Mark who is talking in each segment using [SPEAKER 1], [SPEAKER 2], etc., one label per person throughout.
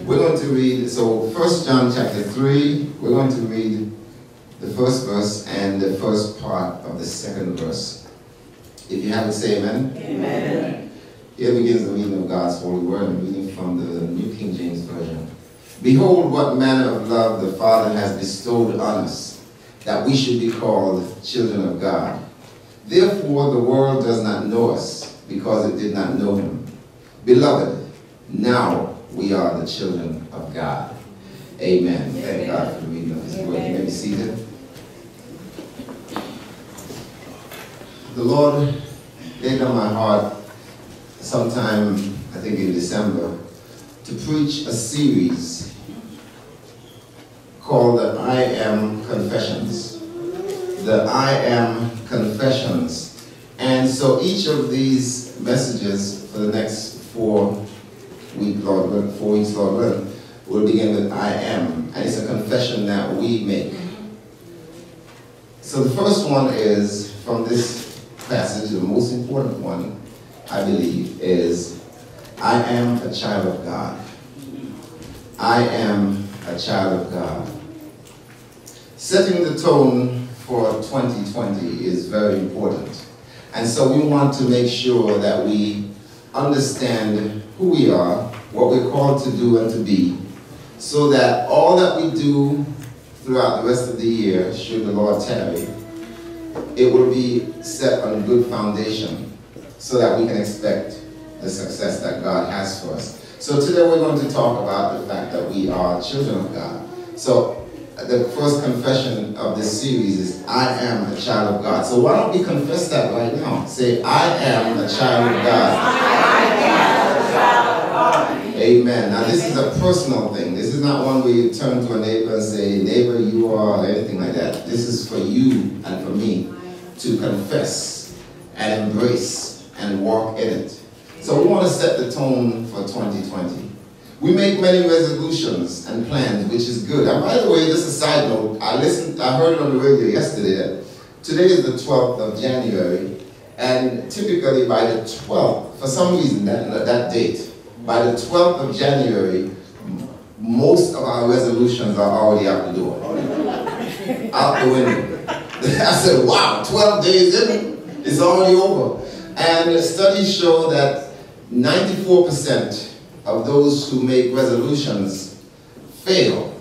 [SPEAKER 1] We're going to read, so 1 John chapter 3, we're going to read the first verse and the first part of the second verse. If you have it, say amen.
[SPEAKER 2] Amen.
[SPEAKER 1] Here begins the reading of God's holy word. I'm reading from the New King James Version. Behold, what manner of love the Father has bestowed on us, that we should be called children of God. Therefore the world does not know us, because it did not know him. Beloved, now we are the children of God. Amen. Thank God for the reading of his word. You may be seated. The Lord laid on my heart sometime, I think in December, to preach a series called the I Am Confessions. The I Am Confessions. And so each of these messages for the next 4 weeks, Lord willing, will begin with I am. And it's a confession that we make. So the first one is from this passage, the most important one, I believe, is I am a child of God. I am a child of God. Setting the tone for 2020 is very important. And so we want to make sure that we understand who we are, what we're called to do and to be, so that all that we do throughout the rest of the year, should the Lord tarry, it will be set on a good foundation so that we can expect the success that God has for us. So today we're going to talk about the fact that we are children of God. So the first confession of this series is I am a child of God. So why don't we confess that right now? Say, I am a child of God.
[SPEAKER 2] I am a child of God.
[SPEAKER 1] Amen. Now this is a personal thing. This is not one where you turn to a neighbor and say, neighbor, you are, or anything like that. This is for you and for me to confess and embrace and walk in it. So we want to set the tone for 2020. We make many resolutions and plans, which is good. And by the way, just a side note, I heard it on the radio yesterday that today is the 12th of January, and typically by the 12th, for some reason that date, by the 12th of January, most of our resolutions are already out the door, out the window. I said, wow, 12 days in, it's already over. And studies show that 94% of those who make resolutions fail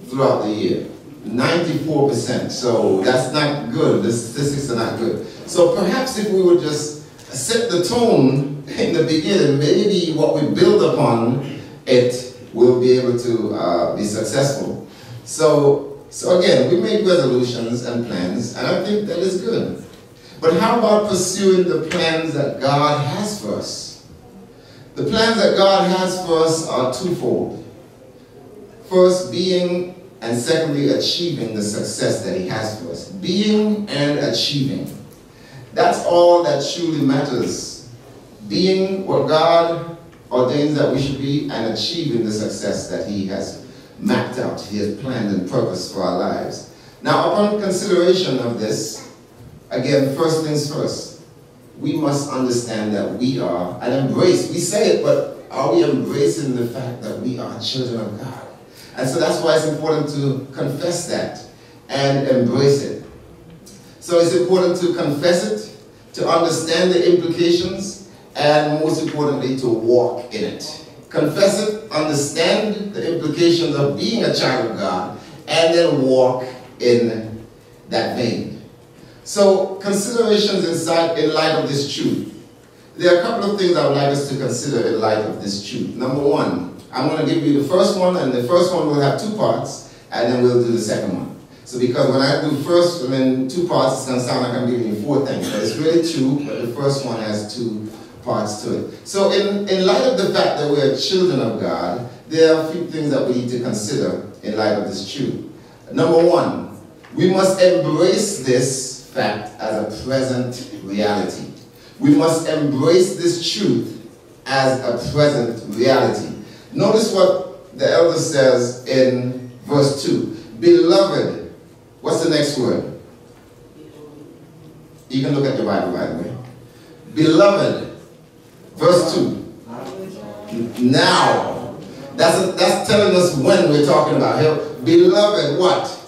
[SPEAKER 1] throughout the year. 94%. So that's not good. The statistics are not good. So perhaps if we would just set the tone in the beginning, maybe what we build upon it will be able to be successful. So again, we make resolutions and plans, and I think that is good. But how about pursuing the plans that God has for us? The plans that God has for us are twofold. First, being, and secondly, achieving the success that he has for us. Being and achieving. That's all that truly matters. Being what God ordains that we should be, and achieving the success that he has mapped out, he has planned and purposed for our lives. Now, upon consideration of this, again, first things first, we must understand that we are, and embrace, we say it, but are we embracing the fact that we are children of God? And so that's why it's important to confess that and embrace it. So it's important to confess it, to understand the implications, and most importantly, to walk in it. Confess it, understand the implications of being a child of God, and then walk in that vein. So, considerations in light of this truth. There are a couple of things I would like us to consider in light of this truth. Number one, I'm going to give you the first one, and the first one will have 2 parts, and then we'll do the second one. So because when I do first and then 2 parts, it's going to sound like I'm giving you 4 things, but it's really 2, but the first one has 2 parts to it. So in light of the fact that we're children of God, there are a few things that we need to consider in light of this truth. Number one, we must embrace this fact as a present reality. We must embrace this truth as a present reality. Notice what the elder says in verse 2. Beloved, what's the next word? You can look at your Bible, by the way. Beloved, verse 2. Now. That's telling us when we're talking about here. Beloved, what?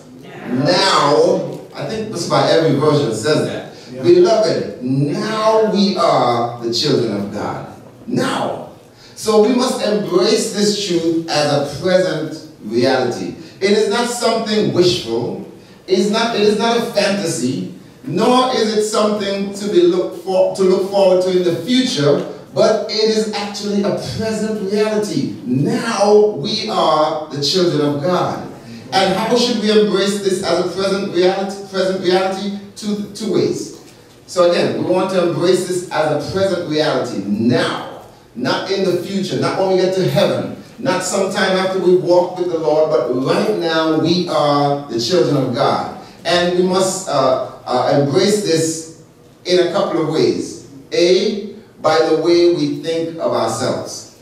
[SPEAKER 1] Now, I think just about every version says that. Yeah. Beloved, now we are the children of God. Now. So we must embrace this truth as a present reality. It is not something wishful. It is not a fantasy, nor is it something to look forward to in the future, but it is actually a present reality. Now we are the children of God. And how should we embrace this as a present reality? Two ways. So again, we want to embrace this as a present reality now, not in the future, not when we get to heaven, not sometime after we walk with the Lord, but right now we are the children of God. And we must embrace this in a couple of ways. A, by the way we think of ourselves.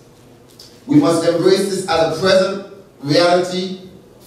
[SPEAKER 1] We must embrace this as a present reality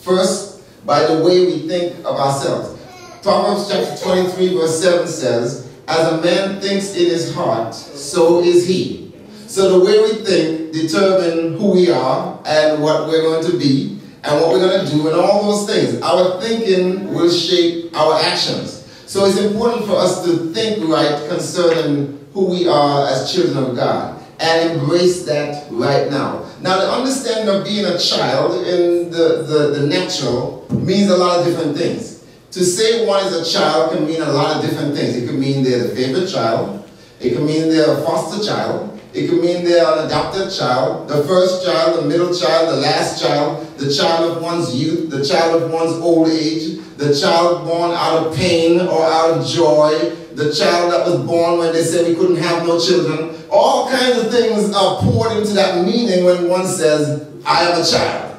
[SPEAKER 1] first by the way we think of ourselves. Proverbs chapter 23 verse 7 says, as a man thinks in his heart, so is he. So the way we think determines who we are and what we're going to be and what we're going to do and all those things. Our thinking will shape our actions. So it's important for us to think right concerning who we are as children of God and embrace that right now. Now the understanding of being a child in the natural means a lot of different things. To say one is a child can mean a lot of different things. It could mean they're the favorite child. It could mean they're a foster child. It could mean they're an adopted child, the first child, the middle child, the last child, the child of one's youth, the child of one's old age, the child born out of pain or out of joy, the child that was born when they said we couldn't have no children. All kinds of things are poured into that meaning when one says, I am a child.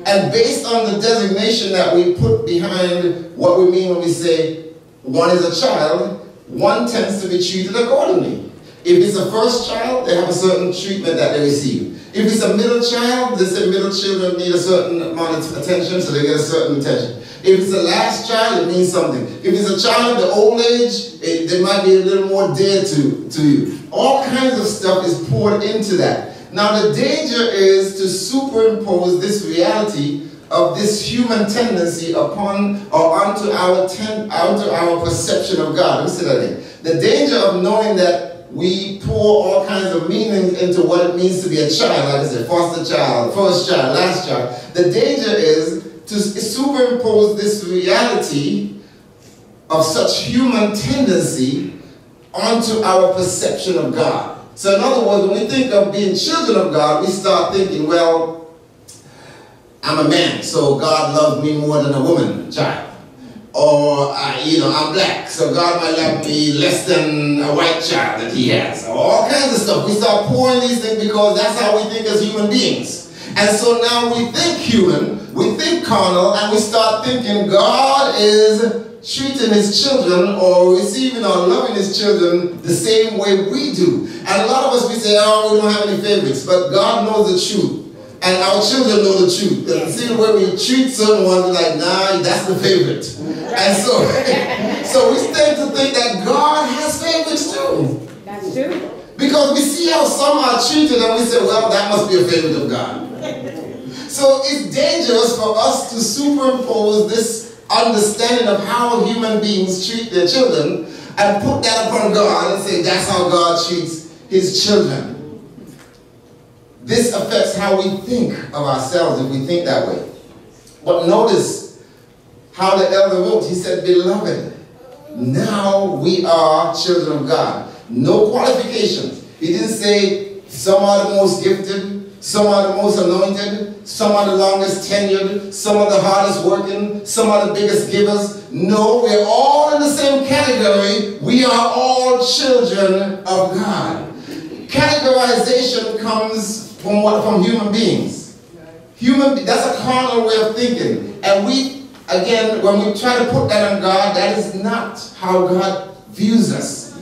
[SPEAKER 1] And based on the designation that we put behind what we mean when we say one is a child, one tends to be treated accordingly. If it's a first child, they have a certain treatment that they receive. If it's a middle child, they say middle children need a certain amount of attention, so they get a certain attention. If it's the last child, it means something. If it's a child of the old age, they might be a little more dear to you. All kinds of stuff is poured into that. Now the danger is to superimpose this reality of this human tendency upon or onto our perception of God. Let me say that again. The danger of knowing that we pour all kinds of meanings into what it means to be a child, like I said, foster child, first child, last child. The danger is to superimpose this reality of such human tendency onto our perception of God. So in other words, when we think of being children of God, we start thinking, well, I'm a man, so God loves me more than a woman child. Or, I'm black, so God might love me less than a white child that he has. All kinds of stuff. We start pouring these things because that's how we think as human beings. And so now we think human, we think carnal, and we start thinking God is treating his children or receiving or loving his children the same way we do. And a lot of us, we say, oh, we don't have any favorites, but God knows the truth. And our children know the truth. And see the way we treat certain ones, we're like, nah, that's the favorite. And so, so we tend to think that God has favorites too.
[SPEAKER 2] That's true.
[SPEAKER 1] Because we see how some are treated and we say, well, that must be a favorite of God. So it's dangerous for us to superimpose this understanding of how human beings treat their children and put that upon God and say that's how God treats his children. This affects how we think of ourselves if we think that way. But notice how the elder wrote. He said, beloved, now we are children of God. No qualifications. He didn't say some are the most gifted, some are the most anointed, some are the longest tenured, some are the hardest working, some are the biggest givers. No, we're all in the same category. We are all children of God. Categorization comes from human beings. That's a carnal way of thinking. And we, again, when we try to put that on God, that is not how God views us.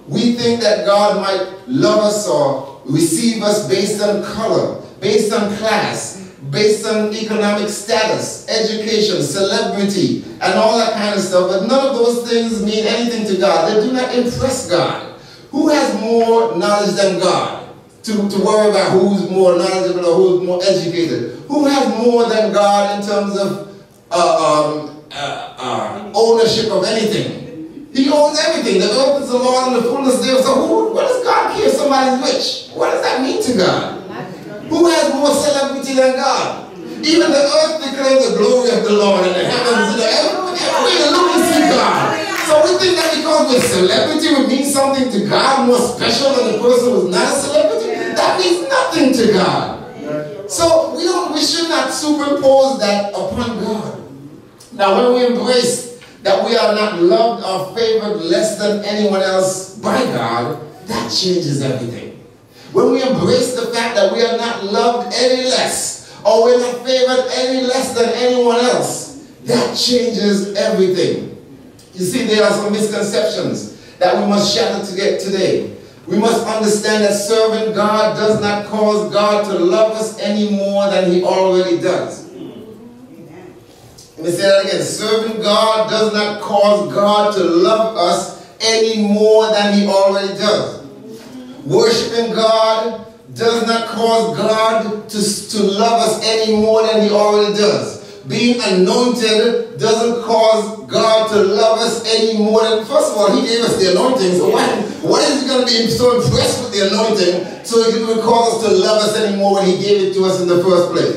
[SPEAKER 1] We think that God might love us or receive us based on color, based on class, based on economic status, education, celebrity, and all that kind of stuff. But none of those things mean anything to God. They do not impress God. Who has more knowledge than God to worry about who's more knowledgeable or who's more educated. Who has more than God in terms of ownership of anything? He owns everything. The earth is the Lord and the fullness thereof. So what does God care if somebody's rich? What does that mean to God? Who has more celebrity than God? Even the earth declares the glory of the Lord, and the heavens and the earth. Everywhere look and see God. So we think that because we're celebrity would mean something to God more special than the person who's not a celebrity. That means nothing to God. So we should not superimpose that upon God. Now when we embrace that we are not loved or favored less than anyone else by God, that changes everything. When we embrace the fact that we are not loved any less, or we're not favored any less than anyone else, that changes everything. You see, there are some misconceptions that we must shatter today. We must understand that serving God does not cause God to love us any more than He already does. Let me say that again. Serving God does not cause God to love us any more than He already does. Worshiping God does not cause God to love us any more than He already does. Being anointed doesn't cause God to love us any more than, first of all, He gave us the anointing, so what is He going to be so impressed with the anointing so He would cause us to love us anymore when He gave it to us in the first place?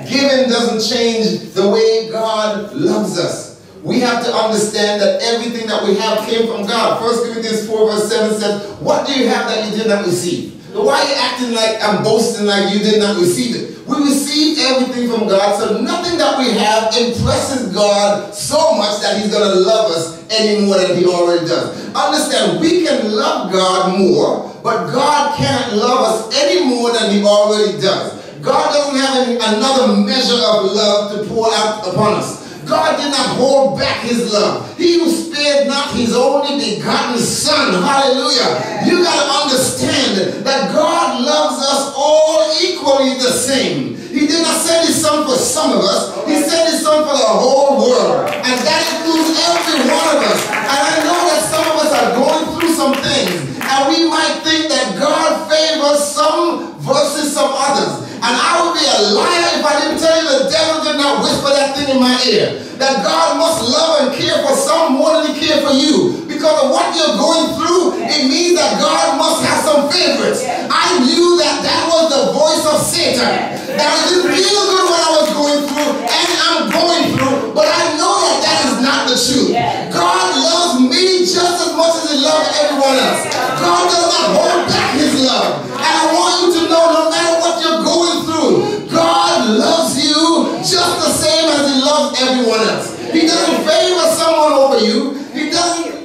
[SPEAKER 1] Giving doesn't change the way God loves us. We have to understand that everything that we have came from God. 1 Corinthians 4 verse 7 says, what do you have that you did not receive? Why are you acting like I'm boasting like you did not receive it? We received everything from God, so nothing that we have impresses God so much that He's going to love us any more than He already does. Understand, we can love God more, but God can't love us any more than He already does. God doesn't have another measure of love to pour out upon us. God did not hold back His love. He who spared not His only begotten Son. Hallelujah. You got to understand that God loves us all equally the same. He did not send His Son for some of us. He sent His Son for the whole world. And that includes every one of us. And I know that some of us are going through some things. And we might think that God favors some versus some others. And I would be a liar if I didn't tell you the devil did not whisper that thing in my ear. That God must love and care for some more than He cares for you. Because of what you're going through, it means that God must have some favorites. I knew that that was the voice of Satan. That it didn't feel good when I was going through, and I'm going through, but I know that that is not the truth. God loves me just as much as He loves everyone else. God does not hold back His love. And I want you to know, no matter what you're going through, God loves you just the same as He loves everyone else. He doesn't favor someone over you. He doesn't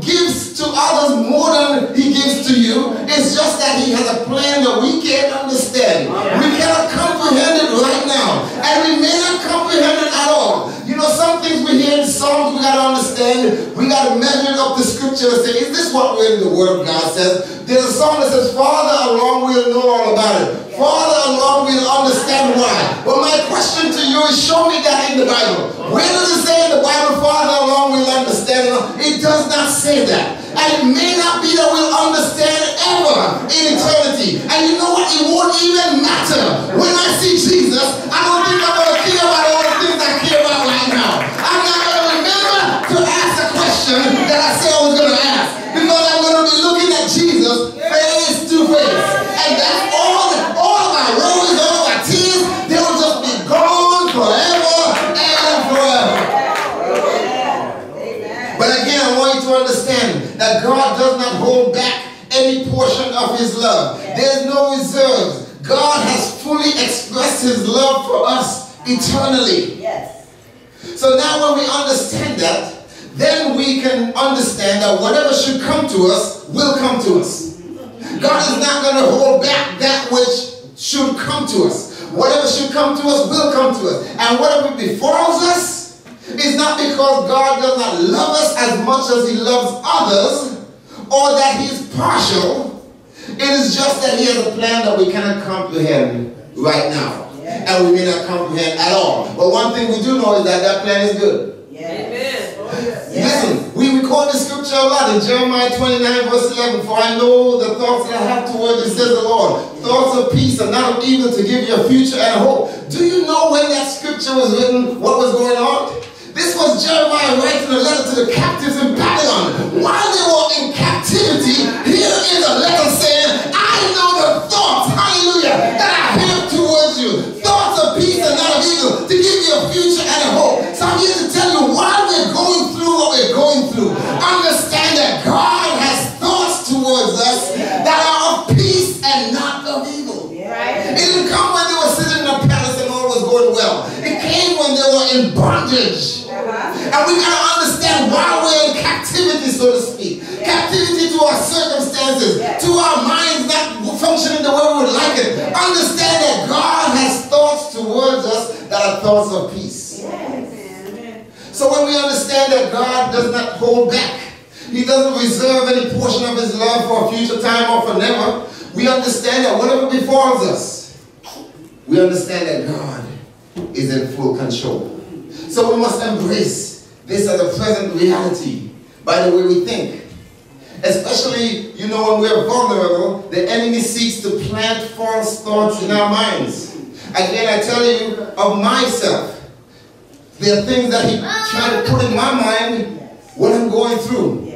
[SPEAKER 1] gives to others more than He gives to you. It's just that He has a plan that we can't understand. We cannot comprehend it right now. And we may not comprehend it at all. You know, some things we hear in songs we got to understand. We got to measure up the scripture and say, is this what really the Word of God says? There's a song that says, farther along we'll know all about it. Farther along we'll understand why. But my question to you is, show me that in the Bible. Where does it say in the Bible, farther along we'll understand it? It does not say that. And it may not be that we'll understand ever in eternity. And you know what? It won't even matter. When I see Jesus, I don't think I'm going to care about all the things I care about right now. I'm not going to remember to ask a question that I said I was going to ask. Because I'm going to be looking at Jesus face to face. And that's all of my worries, all of my tears, they will just be gone forever and forever. But again, I want you to understand that God does not hold back any portion of His love. There's no reserves. God has fully expressed His love for us eternally. Yes. So now when we understand that, then we can understand that whatever should come to us will come to us. God is not going to hold back that which should come to us. Whatever should come to us will come to us. And whatever befalls us is not because God does not love us as much as He loves others, or that He's partial. It is just that He has a plan that we cannot comprehend right now. And we may not comprehend at all. But one thing we do know is that that plan is good. Amen. Listen, we quote the scripture a lot in Jeremiah 29 verse 11. For I know the thoughts that I have toward you, says the Lord. Thoughts of peace and not of evil, to give you a future and a hope. Do you know when that scripture was written, what was going on? This was Jeremiah writing a letter to the captives in Babylon. While they were in captivity, here is a letter saying, I know the thoughts, hallelujah, that I have towards you. Thoughts of peace and not of evil, to give you a future and a hope. So I'm here to tell you, while we're going through what we're going through, understand that God has thoughts towards us that are of peace and not of evil. It didn't come when they were sitting in a palace and all was going well. It came when they were in bondage. And we got to understand while we're in captivity, so to speak, captivity to our circumstances, to our minds not functioning the way we would like it, understand that God has thoughts towards us that are thoughts of peace. So when we understand that God does not hold back, He doesn't reserve any portion of His love for a future time or for never, we understand that whatever befalls us, we understand that God is in full control. So we must embrace this as a present reality by the way we think. Especially, you know, when we're vulnerable, the enemy seeks to plant false thoughts in our minds. Again, I tell you of myself. There are things that he tried to put in my mind when I'm going through.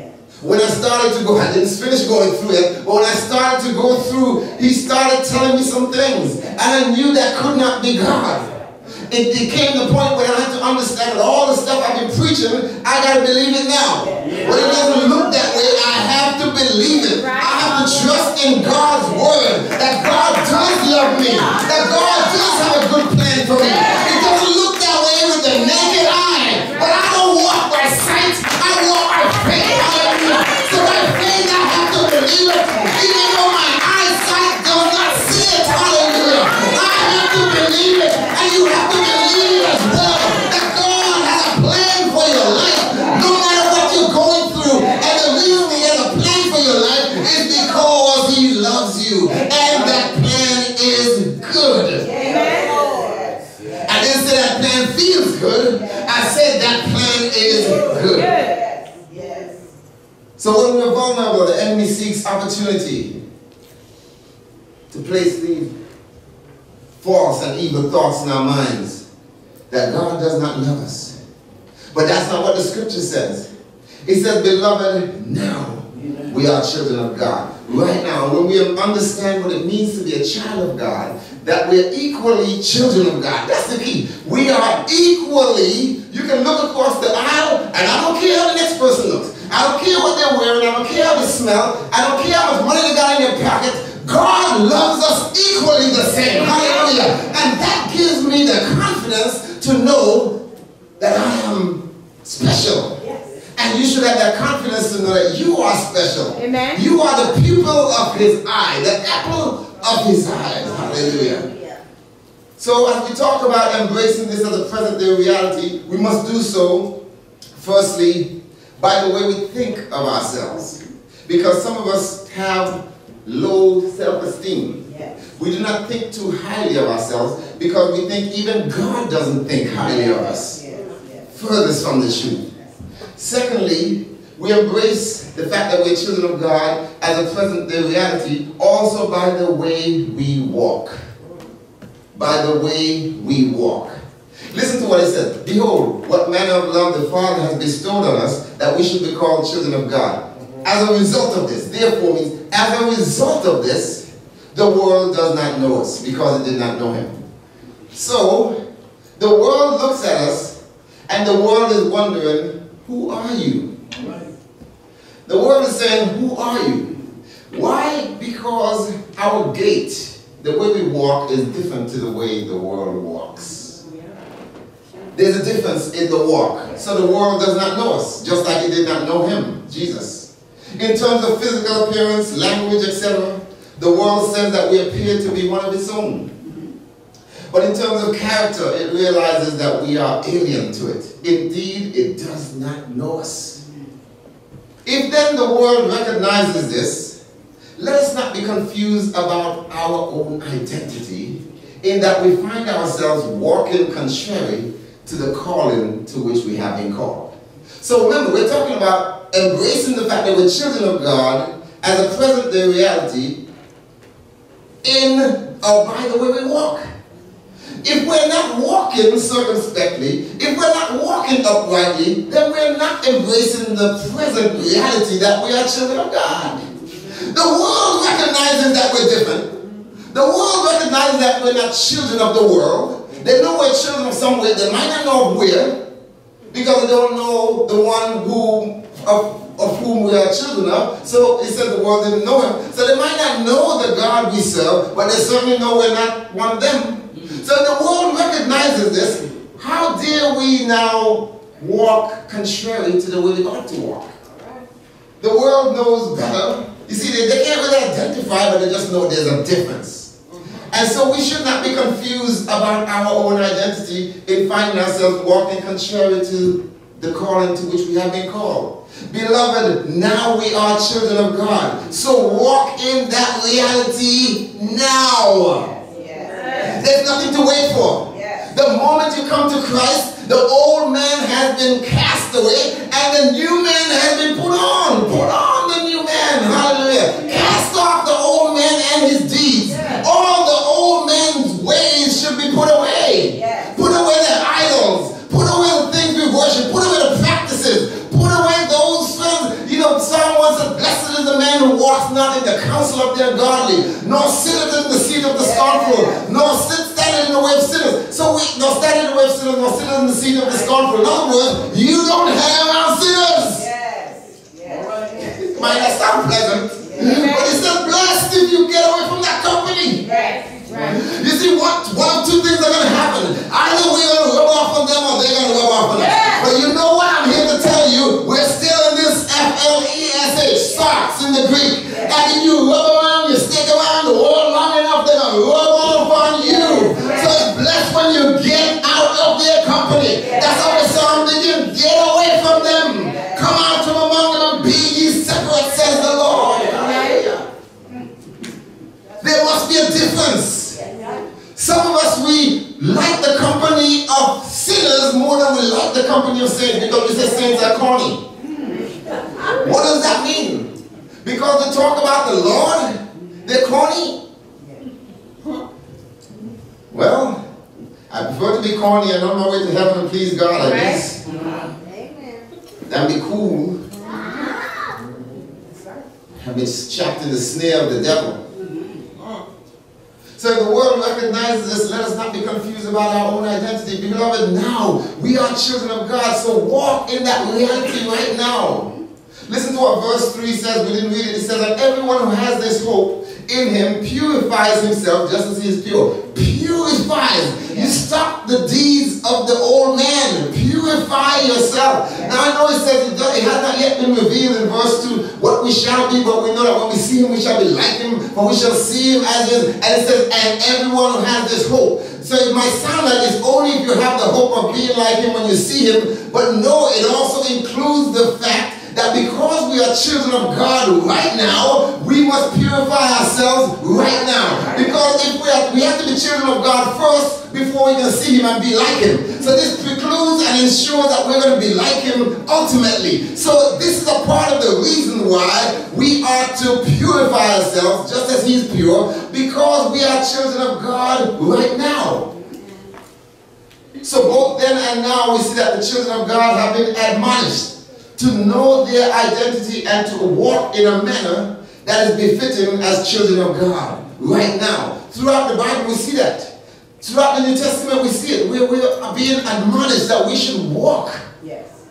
[SPEAKER 1] When I started to go, I didn't finish going through it, but when I started to go through, he started telling me some things. And I knew that could not be God. It came to the point where I had to understand that all the stuff I've been preaching, I got to believe it now. When it doesn't look that way, I have to believe it. I have to trust in God's word, that God does love me, that God does have a good plan for me. It doesn't look that way with the naked eye, but I don't walk by sight, I walk by faith. Hallelujah. So by faith I have to believe it, even though my eyesight does not see it. Hallelujah. I have to believe it, and you have to believe as well that God has a plan for your life, no matter what you're going through. And the reason He has a plan for your life is because He loves you, and that plan is good. I didn't say that plan feels good. I said that plan is good. So when we're vulnerable, the enemy seeks opportunity to place these false and evil thoughts in our minds that God does not love us. But that's not what the scripture says. It says, beloved, now we are children of God. Right now, when we understand what it means to be a child of God, that we're equally children of God. That's the key. We are equally, you can look across the aisle, and I don't care how the next person looks. I don't care what they're wearing. I don't care how they smell. I don't care how much money they got in their pocket. God loves us equally the same. Hallelujah. And that gives me the confidence to know that I am special. And you should have that confidence to know that you are special. Amen. You are the pupil of His eye, the apple of His eyes. Hallelujah. So as we talk about embracing this as a present day reality, we must do so, firstly, by the way we think of ourselves. Because some of us have low self-esteem. We do not think too highly of ourselves because we think even God doesn't think highly of us. Furthest from the truth. Secondly, we embrace the fact that we're children of God as a present day reality also by the way we walk. By the way we walk. Listen to what it says. Behold, what manner of love the Father has bestowed on us, that we should be called children of God. As a result of this, therefore means, as a result of this, the world does not know us because it did not know Him. So, the world looks at us and the world is wondering, who are you? The world is saying, who are you? Why? Because our gait, the way we walk, is different to the way the world walks. There's a difference in the walk. So the world does not know us, just like it did not know Him, Jesus. In terms of physical appearance, language, etc., the world says that we appear to be one of its own. But in terms of character, it realizes that we are alien to it. Indeed, it does not know us. If then the world recognizes this, let us not be confused about our own identity, in that we find ourselves walking contrary to the calling to which we have been called. So remember, we're talking about embracing the fact that we're children of God as a present day reality in or by the way we walk. If we're not walking circumspectly, if we're not walking uprightly, then we're not embracing the present reality that we are children of God. The world recognizes that we're different. The world recognizes that we're not children of the world. They know we're children of somewhere. They might not know of where, because they don't know the one of whom we are children of. So he said the world didn't know him. So they might not know the God we serve, but they certainly know we're not one of them. So the world recognizes this. How dare we now walk contrary to the way we ought to walk? The world knows better. You see, they can't really identify, but they just know there's a difference. And so we should not be confused about our own identity in finding ourselves walking contrary to the calling to which we have been called. Beloved, now we are children of God. So walk in that reality now. There's nothing to wait for. The moment you come to Christ, the old man has been cast away and the new man has been put on. Put on the new man. Hallelujah. Cast off the old man and his deeds. All the old man's ways should be put away. Put away the idols. Put away the things we worship. Put away the practices. Put away those things. You know, Psalm 1 says, blessed is the man who walks not in the counsel of the ungodly, nor sitteth in the seat of the scornful, nor standing in the way of sinners. So we nor standing in the way of sinners, nor sitteth in the seat of the scornful. In other words, you don't hang around sinners. It might not sound pleasant, but it says blessed if you get away from that company. You see, one of two things are going to happen. Either we're going to rub off on them or they're going to rub off on us. But you know what? I'm here to tell you, we're still in this F-L-E-S-H, sarx in the Greek. And if you rub around, you stick around the world long enough, they're going to rub off on you. So it's blessed when you get out of their company. That's how the psalm begins. Get away from them. Come out from among them and be ye separate, says the Lord. There must be a difference. Some of us, we like the company of sinners more than we like the company of saints, because we say saints are corny. What does that mean? Because they talk about the Lord, they're corny? Well, I prefer to be corny and on my way to heaven and please God, I guess. That'd be cool. I've been trapped in the snare of the devil. So if the world recognizes this, let us not be confused about our own identity. Beloved, now we are children of God, so walk in that reality right now. Listen to what verse 3 says. We didn't read it. It says that everyone who has this hope in him purifies himself just as he is pure. Purifies. You stop the deeds of the old man. Purify yourself. Now I know it says it has not yet been revealed in verse 2 what we shall be, but we know that when we see him we shall be like him, for we shall see him as he is. And it says, and everyone who has this hope. So it might sound like it's only if you have the hope of being like him when you see him, but no, it also includes the fact that because we are children of God right now, we must purify ourselves right now. Because if we have to be children of God first before we can see him and be like him. So this precludes and ensures that we're going to be like him ultimately. So this is a part of the reason why we are to purify ourselves just as he's pure, because we are children of God right now. So both then and now we see that the children of God have been admonished to know their identity and to walk in a manner that is befitting as children of God right now. Throughout the Bible we see that. Throughout the New Testament we see it. We are being admonished that we should walk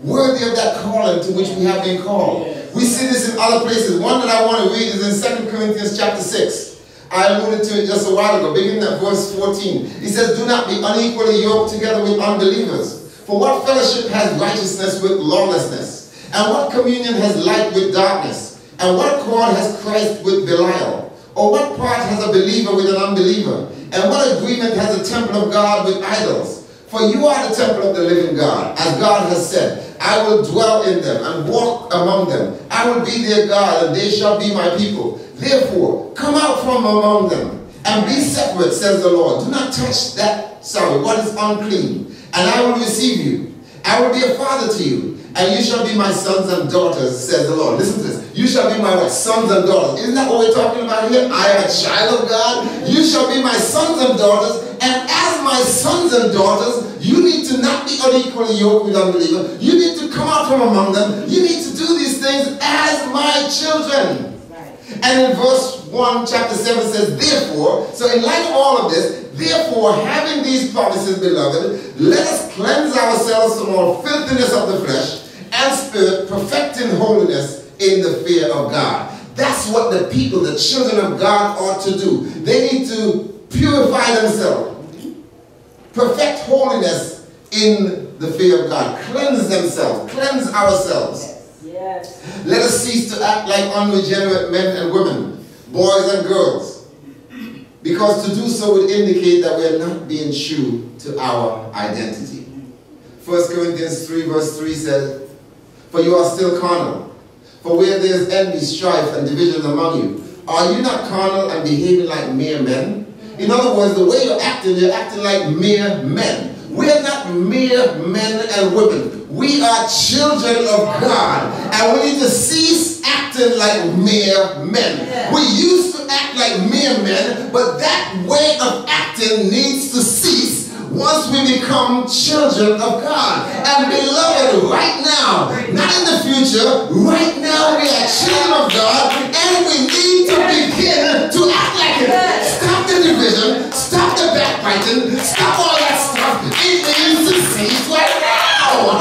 [SPEAKER 1] worthy of that calling to which we have been called. We see this in other places. One that I want to read is in 2 Corinthians chapter 6. I alluded to it just a while ago, beginning at verse 14. He says, do not be unequally yoked together with unbelievers. For what fellowship has righteousness with lawlessness? And what communion has light with darkness? And what accord has Christ with Belial? Or what part has a believer with an unbeliever? And what agreement has the temple of God with idols? For you are the temple of the living God, as God has said, I will dwell in them and walk among them. I will be their God, and they shall be my people. Therefore, come out from among them and be separate, says the Lord. Do not touch that, what is unclean, and I will receive you. I will be a father to you, And you shall be my sons and daughters, says the Lord. Listen to this. You shall be my what? Sons and daughters. Isn't that what we're talking about here? I am a child of God. You shall be my sons and daughters. And as my sons and daughters, you need to not be unequally yoked with unbelievers. You need to come out from among them. You need to do these things as my children. And in verse 1, chapter 7 says, therefore, so in light of all of this, therefore, having these promises, beloved, let us cleanse ourselves from all filthiness of the flesh and spirit, perfecting holiness in the fear of God. That's what the people, the children of God, ought to do. They need to purify themselves, perfect holiness in the fear of God, cleanse themselves, cleanse ourselves.
[SPEAKER 2] Yes.
[SPEAKER 1] Let us cease to act like unregenerate men and women, boys and girls, because to do so would indicate that we are not being true to our identity. 1 Corinthians 3 verse 3 says, for you are still carnal. For where there is envy, strife, and division among you, are you not carnal and behaving like mere men? In other words, the way you're acting like mere men. We are not mere men and women. We are children of God. And we need to cease acting like mere men. We used to act like mere men, but that way of acting needs to cease once we become children of God. And beloved, right now, not in the future, right now we are children of God, and we need to begin to act like it. Stop the division, stop the backbiting, stop all that stuff. It needs to cease right now.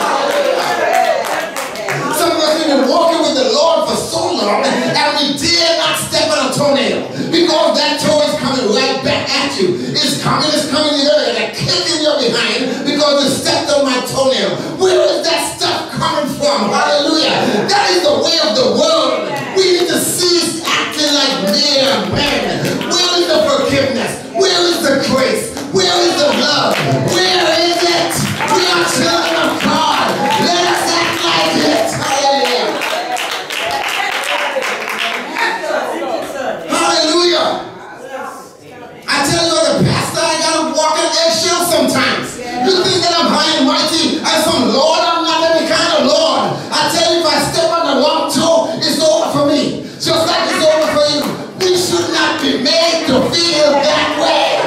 [SPEAKER 1] Some of us have been walking with the Lord for so long, and we dare not step on a toenail, because that toe is coming right back at you. It's coming in the area, and kicking you behind because you stepped on my toenail. Where is that stuff coming from? Hallelujah. That is the way of the world. We need to cease acting like mere men. Where is the forgiveness? Where is the grace? Where is the love? Where is it? We are children of God. Let us act like it. Hallelujah. Hallelujah. I tell you, as a pastor, I gotta walk on eggshells sometimes. You think that I'm high and mighty and some Lord? I'm not every kind of Lord. I tell you, if I step on the wrong toe, it's over for me. Just like it's over for you. We should not be made to feel that way.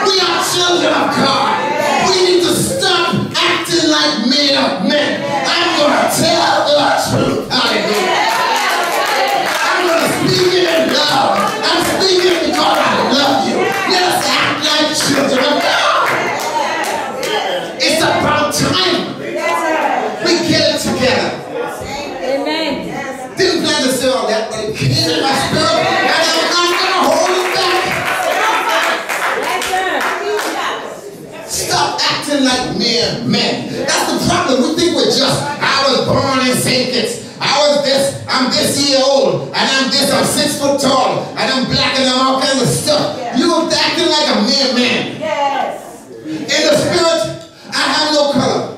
[SPEAKER 1] We are children of God. We need to stop acting like mere men. I'm gonna tell the truth. Hallelujah. I'm gonna speak it in love. I'm speaking because I love you. Let us act like children of God. It's about time we get it together.
[SPEAKER 2] Amen.
[SPEAKER 1] Didn't plan to say all that, but it came in my spirit, and I'm not gonna hold it back. Stop acting like mere men. That's the problem. We think we're just, I was born in St. Kitts. I was this, I'm this year old, and I'm this, I'm 6 foot tall, and I'm black, and I'm all kinds of stuff. You are acting like a mere man.
[SPEAKER 2] Yes.
[SPEAKER 1] In the spirit, I have no color.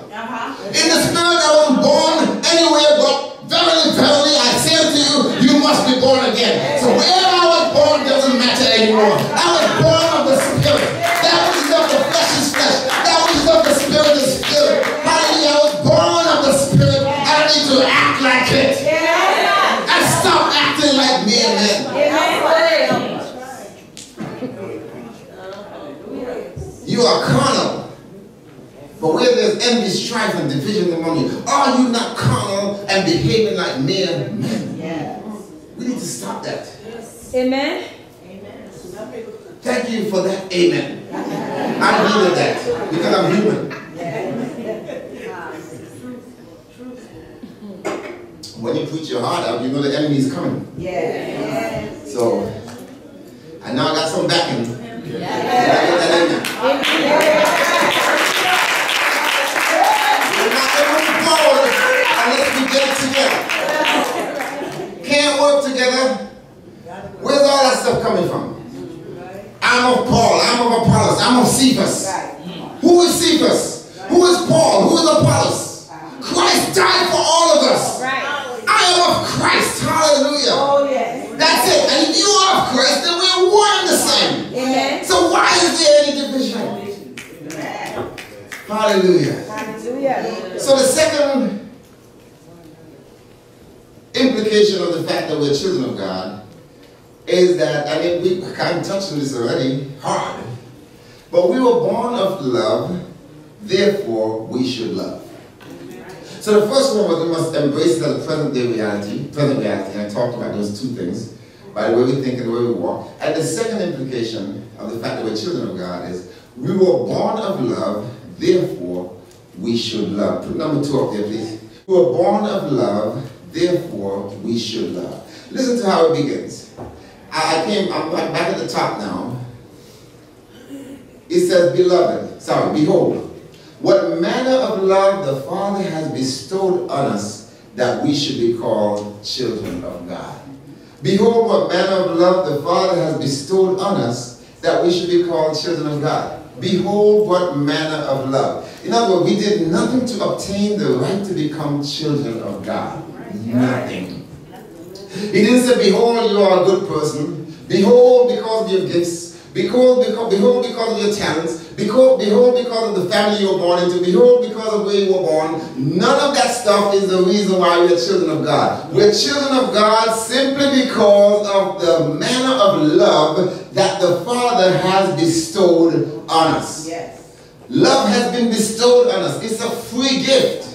[SPEAKER 1] In the spirit, I wasn't born anywhere, but verily, verily, I say unto you, you must be born again. So where I was born doesn't matter anymore. I was born of the spirit. That which is of the flesh is flesh. That which is of the spirit is spirit. Hallelujah, I was born of the spirit. I need to act like it. And stop acting like mere men. You are carnal. But where there's envy, strife, and division among you, are you not carnal and behaving like mere men? Yes. We need to stop that.
[SPEAKER 2] Yes. Amen.
[SPEAKER 1] Amen. Thank you for that. Amen. I needed that because I'm human. When you preach your heart out, you know the enemy is coming. Yes. So, and now I got some backing. Yes. Unless we get it together. Can't work together. Where's all that stuff coming from? I'm of Paul, I'm of Apollos, I'm of Cephas. Who is Cephas? Who is Paul? Who is Apollos? Christ died for all of us. I am of Christ. Hallelujah. Oh, yes. That's it. And if you are of Christ, then we're one and the same. Amen. So why is there any division? Hallelujah.
[SPEAKER 2] Hallelujah.
[SPEAKER 1] So the second implication of the fact that we're children of God is that, I mean, we kind of touched on this already, hard, but we were born of love, therefore we should love. So the first one was we must embrace it as a present reality, and I talked about those two things, by the way we think and the way we walk. And the second implication of the fact that we're children of God is we were born of love, therefore we should love. Put number 2 up there, please. We were born of love, therefore we should love. Listen to how it begins. I'm back at the top now. It says, behold, what manner of love the Father has bestowed on us that we should be called children of God. Behold, what manner of love the Father has bestowed on us that we should be called children of God. Behold, what manner of love. In other words, we did nothing to obtain the right to become children of God. Nothing. He didn't say, behold, you are a good person. Behold, because of your gifts. Behold, because of your talents. Behold, because of the family you were born into. Behold, because of where you were born. None of that stuff is the reason why we're children of God. We're children of God simply because of the manner of love that the Father has bestowed on us. Yes. Love has been bestowed on us. It's a free gift.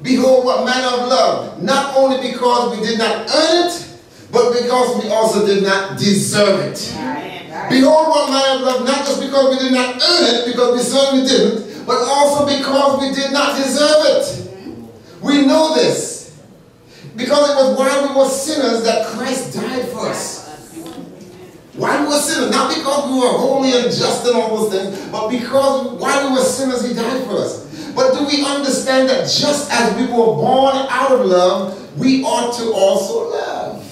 [SPEAKER 1] Behold, what manner of love. Not only because we did not earn it, but because we also did not deserve it. Behold, what manner of love, not just because we did not earn it, because we certainly didn't, but also because we did not deserve it. We know this. Because it was while we were sinners that Christ died for us. While we were sinners, not because we were holy and just and all those things, but because while we were sinners, He died for us. But do we understand that just as we were born out of love, we ought to also love?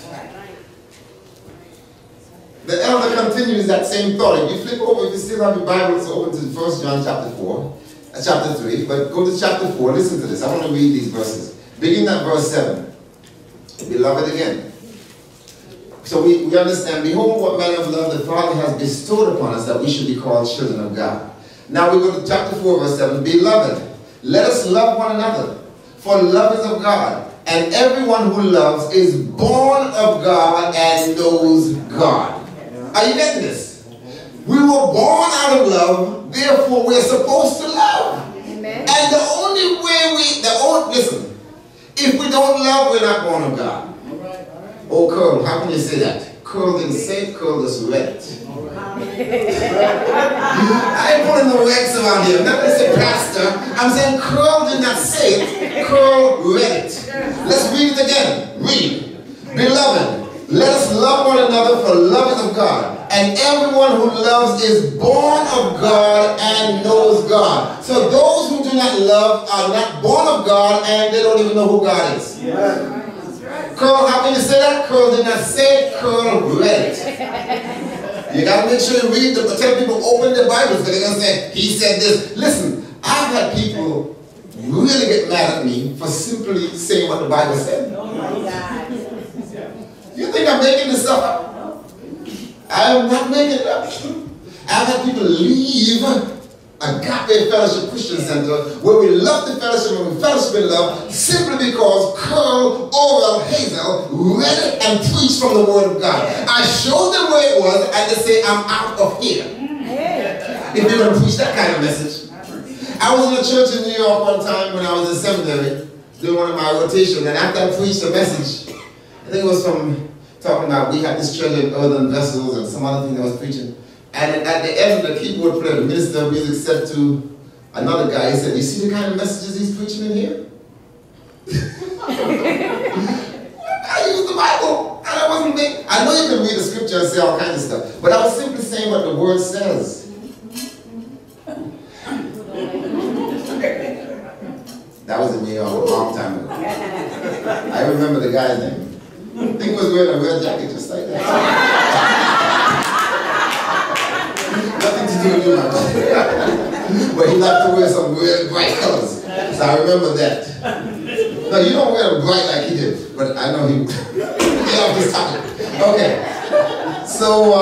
[SPEAKER 1] The elder continues that same thought. If you flip over, if you still have your Bibles open to 1 John chapter 3, but go to chapter 4, listen to this. I want to read these verses. Begin at verse 7. Beloved again. So we understand, behold what manner of love the Father has bestowed upon us that we should be called children of God. Now we go to chapter 4, verse 7. Beloved, let us love one another, for love is of God, and everyone who loves is born of God and knows God. Are you getting this? We were born out of love, therefore we're supposed to love. Amen. And the only way listen, if we don't love, we're not born of God. Oh, Curl, how can you say that? Curl didn't say it, Curl just read it. I ain't putting no words around here. I'm not going to say pastor. I'm saying Curl did not say it, Curl read it. Let's read it again. Read. Beloved, let us love one another, for love is of God. And everyone who loves is born of God and knows God. So those who do not love are not born of God and they don't even know who God is. Yeah. Curl, how can you say that? Curl did not say it, Curl read it. You got to make sure you read tell people open their Bibles because they're going to say, he said this. Listen, I've had people really get mad at me for simply saying what the Bible said. Oh my God. You think I'm making this stuff up? I am not making it up. I've had people leave Agape Fellowship Christian Center where we love the fellowship and we fellowship in love simply because Curl, Oral, Hazel read it and preached from the Word of God. I showed them where it was and they say, I'm out of here. If you're going to preach that kind of message. I was in a church in New York one time when I was in seminary doing one of my rotations, and after I preached a message, I think it was from talking about we have this treasure in earthen vessels and some other thing that I was preaching. And at the end, the keyboard player, the minister of music, said to another guy, he said, you see the kind of messages he's preaching in here? I used the Bible, and I wasn't making, I know you can read the scripture and say all kinds of stuff, but I was simply saying what the word says. That was in New York a long time ago. I remember the guy's name. I think he was wearing a red jacket just like that. Nothing to do with you, my brother. But he liked to wear some weird bright colors. So I remember that. No, you don't wear them bright like he did. But I know he get off this topic. Okay. So I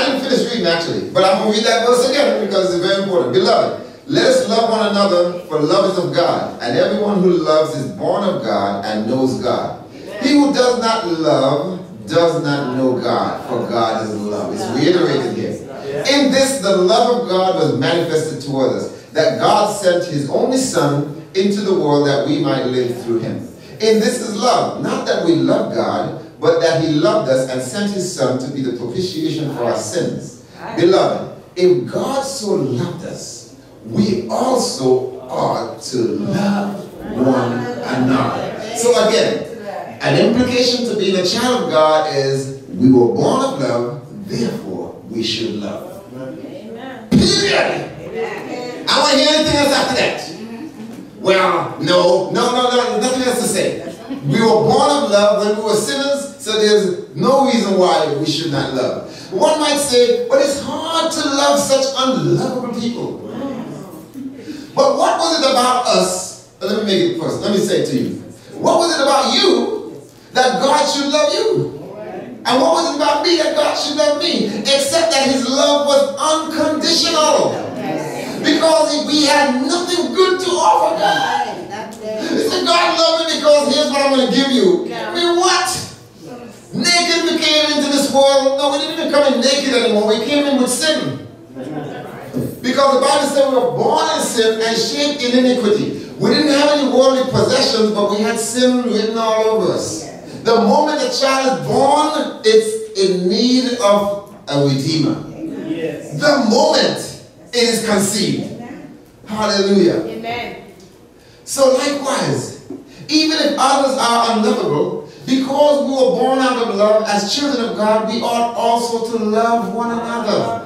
[SPEAKER 1] didn't finish reading actually. But I'm going to read that verse again because it's very important. Beloved, Let us love one another, for love is of God, and everyone who loves is born of God and knows God. Amen. He who does not love does not know God, for God is love. It's reiterated here. In this, the love of God was manifested toward us, that God sent his only Son into the world that we might live through him. In this is love, not that we love God, but that he loved us and sent his Son to be the propitiation for our sins. Beloved, if God so loved us, we also ought to love one another. So again, an implication to being a child of God is we were born of love, therefore we should love. Amen. Period. Amen. I want to hear anything else after that. Well, no, nothing else to say. We were born of love when we were sinners, so there's no reason why we should not love. One might say, but it's hard to love such unlovable people. But what was it about us? Let me make it first. Let me say it to you. What was it about you that God should love you? And what was it about me that God should love me? Except that his love was unconditional. Because we had nothing good to offer God. He said, God loved me because here's what I'm going to give you. I mean, what? Naked we came into this world. No, we didn't even come in naked anymore. We came in with sin. Because the Bible said we were born in sin and shaped in iniquity. We didn't have any worldly possessions, but we had sin written all over us. The moment a child is born, it's in need of a redeemer. Yes. The moment it is conceived. Amen. Hallelujah. Amen. So likewise, even if others are unlovable, because we were born out of love as children of God, we ought also to love one another.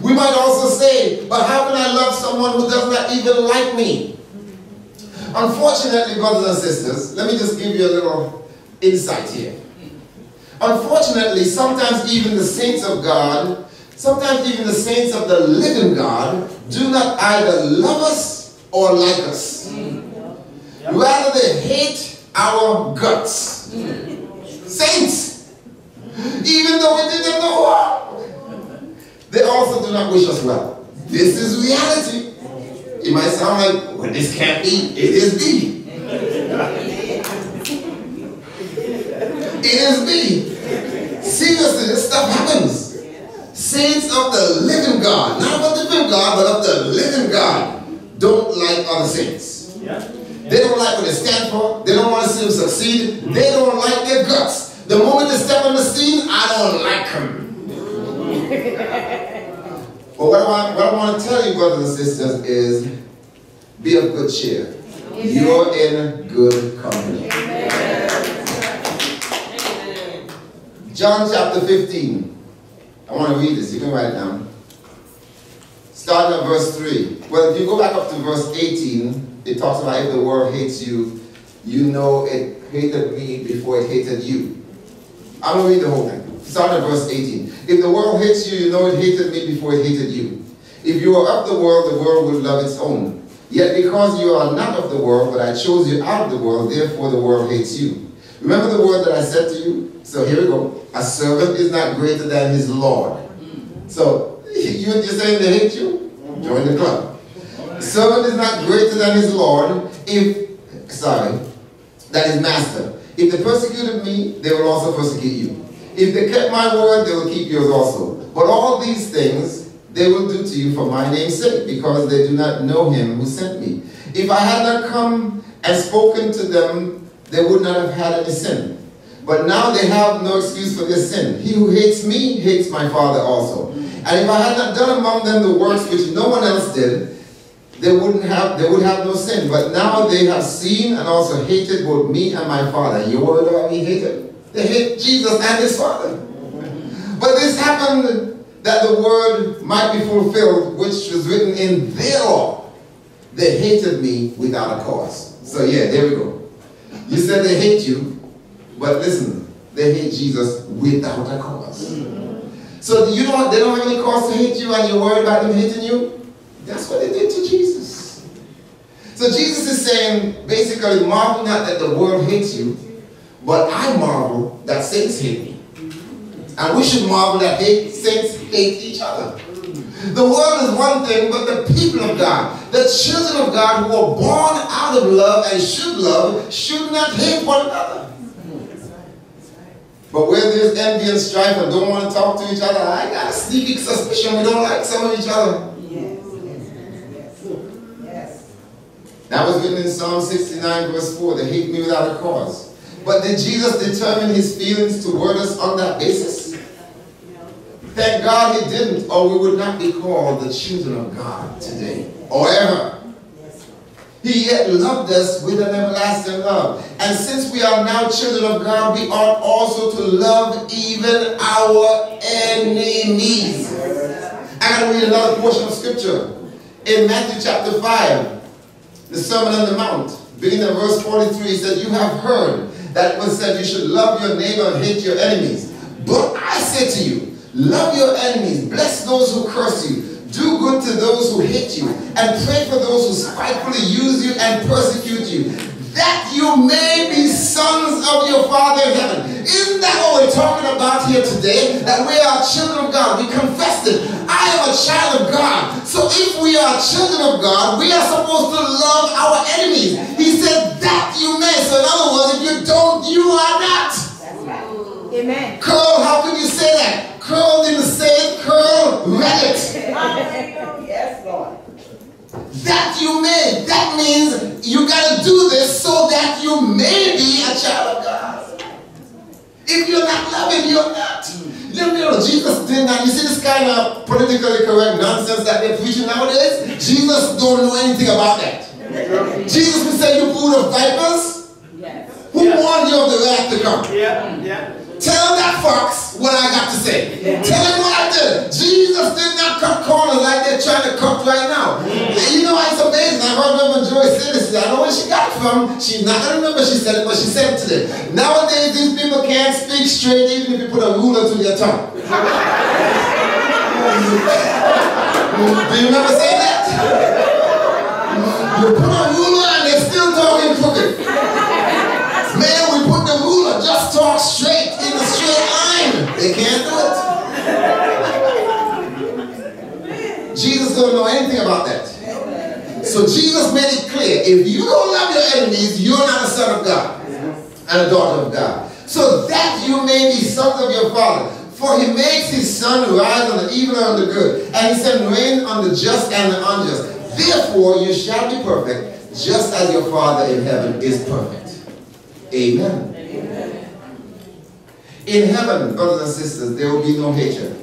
[SPEAKER 1] We might also say, but how can I love someone who does not even like me? Unfortunately, brothers and sisters, let me just give you a little insight here. Unfortunately, sometimes even the saints of God, sometimes even the saints of the living God do not either love us or like us. Rather, they hate our guts. Saints, even though we did them no harm, they also do not wish us well. This is reality. It might sound like, well, this can't be. It is me. It is me. Seriously, this stuff happens. Saints of the living God, not of the living God, but of the living God, don't like other saints. They don't like what they stand for. They don't want to see them succeed. They don't like their guts. The moment they step on the scene, I don't like them. But what I want to tell you, brothers and sisters, is be of good cheer. Amen. You're in good company. Amen. John chapter 15. I want to read this. You can write it down. Starting at verse 3. Well, if you go back up to verse 18, it talks about if the world hates you, you know it hated me before it hated you. I'm going to read the whole thing. Starting at verse 18. If the world hates you, you know it hated me before it hated you. If you are of the world would love its own. Yet because you are not of the world, but I chose you out of the world, therefore the world hates you. Remember the word that I said to you? So here we go. A servant is not greater than his Lord. So you're saying they hate you? Join the club. A servant is not greater than his Lord, than his master. If they persecuted me, they will also persecute you. If they kept my word, they will keep yours also. But all these things they will do to you for my name's sake, because they do not know him who sent me. If I had not come and spoken to them, they would not have had any sin. But now they have no excuse for their sin. He who hates me hates my Father also. And if I had not done among them the works which no one else did, they would have no sin. But now they have seen and also hated both me and my Father. You worried about me hated? They hate Jesus and his Father. But this happened that the word might be fulfilled, which was written in their law. They hated me without a cause. So yeah, there we go. You said they hate you, but listen, they hate Jesus without a cause. So they don't have any cause to hate you, and you're worried about them hating you? That's what they did to Jesus. So Jesus is saying, basically, marvel not that the world hates you, but I marvel that saints hate me. And we should marvel that saints hate each other. The world is one thing, but the people of God, the children of God who are born out of love and should love, should not hate one another. But where there's envy and strife and don't want to talk to each other, I got a sneaky suspicion we don't like some of each other.
[SPEAKER 2] Yes.
[SPEAKER 1] That was written in Psalm 69 verse 4, they hate me without a cause. But did Jesus determine his feelings toward us on that basis? Thank God he didn't, or we would not be called the children of God today, or ever. He yet loved us with an everlasting love. And since we are now children of God, we ought also to love even our enemies. I got to read another portion of scripture. In Matthew chapter 5, the Sermon on the Mount, beginning at verse 43, he said, you have heard that it was said you should love your neighbor and hate your enemies. But I say to you, love your enemies, bless those who curse you, do good to those who hate you, and pray for those who spitefully use you and persecute you, that you may be sons of your Father in heaven. Isn't that what we're talking about here today? That we are children of God. We confessed it. I am a child of God. So if we are children of God, we are supposed to love our enemies. He said that you may. So in other words, if you don't, you are not.
[SPEAKER 2] Amen.
[SPEAKER 1] Carl, how could you say that? Carl didn't say it, Carl read it.
[SPEAKER 2] Yes, Lord.
[SPEAKER 1] That you may. That means you got to do this so that you may be a child of God. If you're not loving, you're not. You know, Jesus did not. You see this kind of politically correct nonsense that they're preaching nowadays? Jesus don't know anything about that. Jesus would say, you brood of vipers.
[SPEAKER 2] Yes.
[SPEAKER 1] Who warned you of the wrath to come?
[SPEAKER 3] Yeah.
[SPEAKER 1] Tell that fox what I got to say. Tell him what I did. Jesus did not cut corners like they're trying to cut right now. And you know, it's amazing. I heard Reverend Joy say this. I know where she got it from. She's not going to remember she said it, but she said it today. Nowadays, these people can't speak straight even if you put a ruler to their tongue. Do you remember saying that? You put a ruler and they're still talking crooked. Man, we put the ruler, just talk straight in a straight line. They can't do it. Jesus don't know anything about that. So Jesus made it clear, if you don't love your enemies, you're not a son of God and a daughter of God. So that you may be sons of your Father. For he makes his sun rise on the evil and on the good, and he sends rain on the just and the unjust. Therefore you shall be perfect, just as your Father in heaven is perfect. Amen. Amen. In heaven, brothers and sisters, there will be no hatred,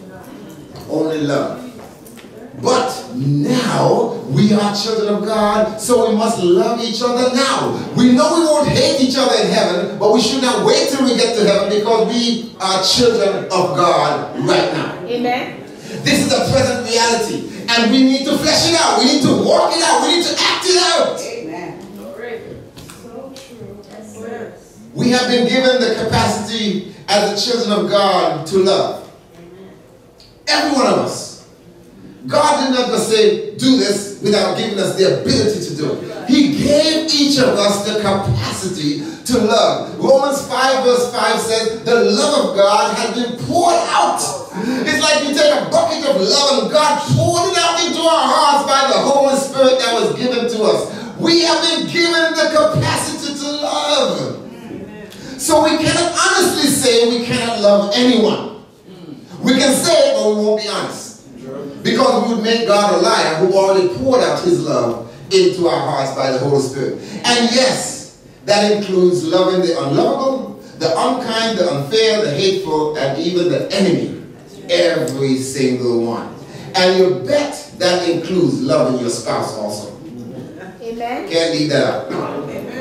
[SPEAKER 1] only love. But now we are children of God, so we must love each other now. We know we won't hate each other in heaven, but we should not wait till we get to heaven because we are children of God right now.
[SPEAKER 2] Amen.
[SPEAKER 1] This is a present reality, and we need to flesh it out. We need to walk it out. We need to act it out. We have been given the capacity as the children of God to love. Every one of us. God did not just say, do this without giving us the ability to do it. He gave each of us the capacity to love. Romans 5 verse 5 says, the love of God has been poured out. It's like you take a bucket of love and God poured it out into our hearts by the Holy Spirit that was given to us. We have been given the capacity to love. So we cannot honestly say we cannot love anyone. We can say it, but we won't be honest. Because we would make God a liar who already poured out his love into our hearts by the Holy Spirit. And yes, that includes loving the unlovable, the unkind, the unfair, the hateful, and even the enemy. Every single one. And you bet that includes loving your spouse also.
[SPEAKER 2] Amen.
[SPEAKER 1] Can't leave that out.
[SPEAKER 2] Amen.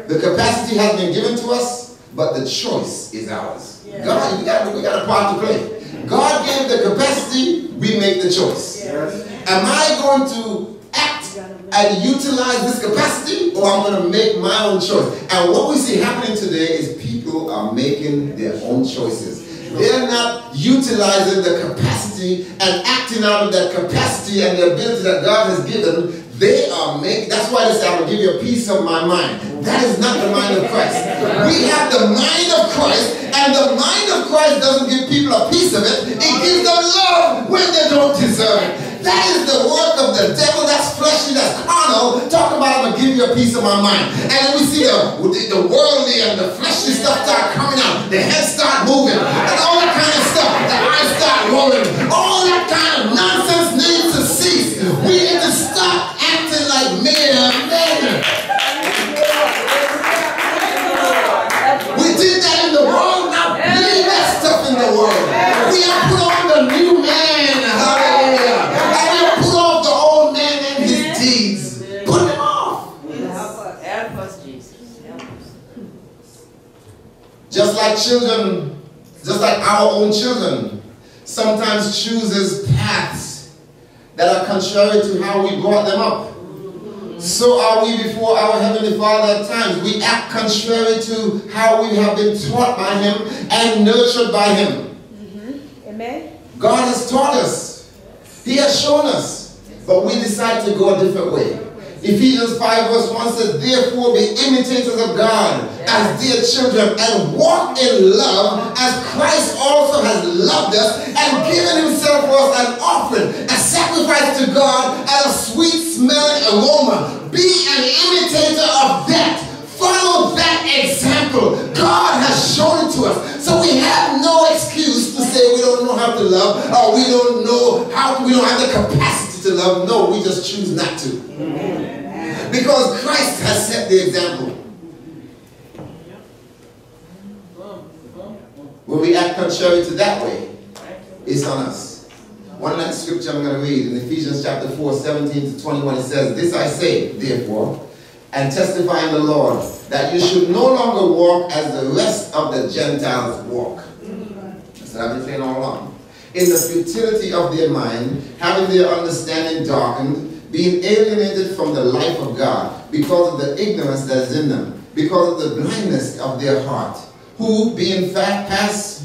[SPEAKER 1] The capacity has been given to us, but the choice is ours. God, we got a part to play. God gave the capacity, we make the choice. Am I going to act and utilize this capacity, or I'm going to make my own choice? And what we see happening today is people are making their own choices. They're not utilizing the capacity and acting out of that capacity and the ability that God has given. They are making, that's why Christ said, I'm going to give you a piece of my mind. That is not the mind of Christ. We have the mind of Christ, and the mind of Christ doesn't give people a piece of it. It gives them love when they don't deserve it. That is the work of the devil. That's fleshly, that's carnal. Talk about, I'm going to give you a piece of my mind. And then we see the worldly and the fleshly stuff start coming out. The head start moving. And all that kind of stuff. The eyes start rolling. All that kind of nonsense needs to cease. We need to stop acting like men. We did that in the world. Now leave that stuff in the world. We have put on the new man. Hallelujah. And we have put off the old man and his deeds. Put them off.
[SPEAKER 2] Help us, Jesus.
[SPEAKER 1] Just like children, just like our own children, sometimes chooses paths that are contrary to how we brought them up. So are we before our Heavenly Father at times. We act contrary to how we have been taught by Him and nurtured by Him.
[SPEAKER 2] Amen.
[SPEAKER 1] God has taught us. He has shown us. But we decide to go a different way. Ephesians 5 verse 1 says, therefore be imitators of God as dear children, and walk in love as Christ also has loved us and given himself for us an offering, a sacrifice to God, and a sweet smelling aroma. Be an imitator of that. Follow that example. God has shown it to us. So we have no excuse to say we don't know how to love, or we don't know how, we don't have the capacity to love. No, we just choose not to. Because Christ has set the example. When we act contrary to that way, it's on us. One last scripture I'm going to read in Ephesians chapter 4, 17 to 21. It says, this I say, therefore, and testify in the Lord, that you should no longer walk as the rest of the Gentiles walk. That's what I've been saying all along. In the futility of their mind, having their understanding darkened, being alienated from the life of God, because of the ignorance that is in them, because of the blindness of their heart, who being past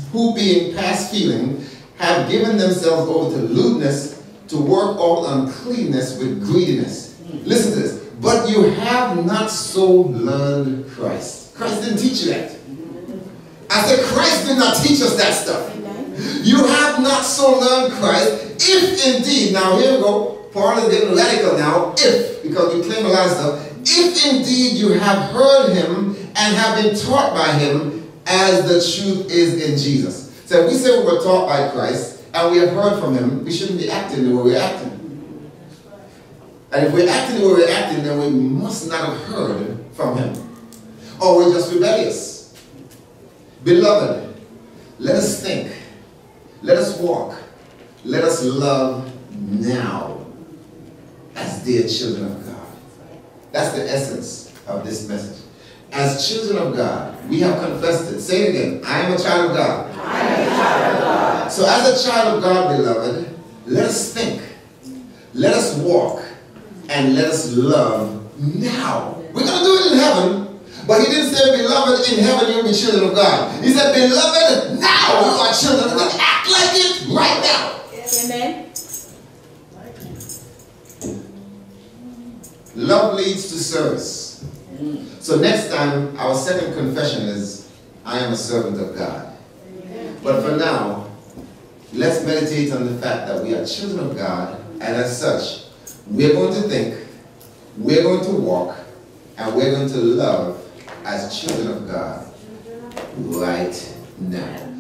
[SPEAKER 1] feeling, have given themselves over to lewdness, to work all uncleanness with greediness. Listen to this. But you have not so learned Christ. Christ didn't teach you that. I said Christ did not teach us that stuff. You have not so learned Christ, if indeed, now here we go, Paul is getting radical now, if, because we claim a lot of stuff, if indeed you have heard him and have been taught by him as the truth is in Jesus. So if we say we were taught by Christ and we have heard from him, we shouldn't be acting the way we're acting. And if we're acting the way we're acting, then we must not have heard from him. Or we're just rebellious. Beloved, let us think. Let us walk. Let us love now as dear children of God. That's the essence of this message. As children of God, we have confessed it. Say it again. I am a child of God. I am a child of God. So as a child of God, beloved, let us think. Let us walk. And let us love now. We're going to do it in heaven. But he didn't say, beloved, in heaven you'll be children of God. He said, beloved, now you are children of God. Act like it right now.
[SPEAKER 2] Amen.
[SPEAKER 1] Love leads to service. So next time, our second confession is, I am a servant of God. But for now, let's meditate on the fact that we are children of God, and as such, we're going to think, we're going to walk, and we're going to love as children of God right now.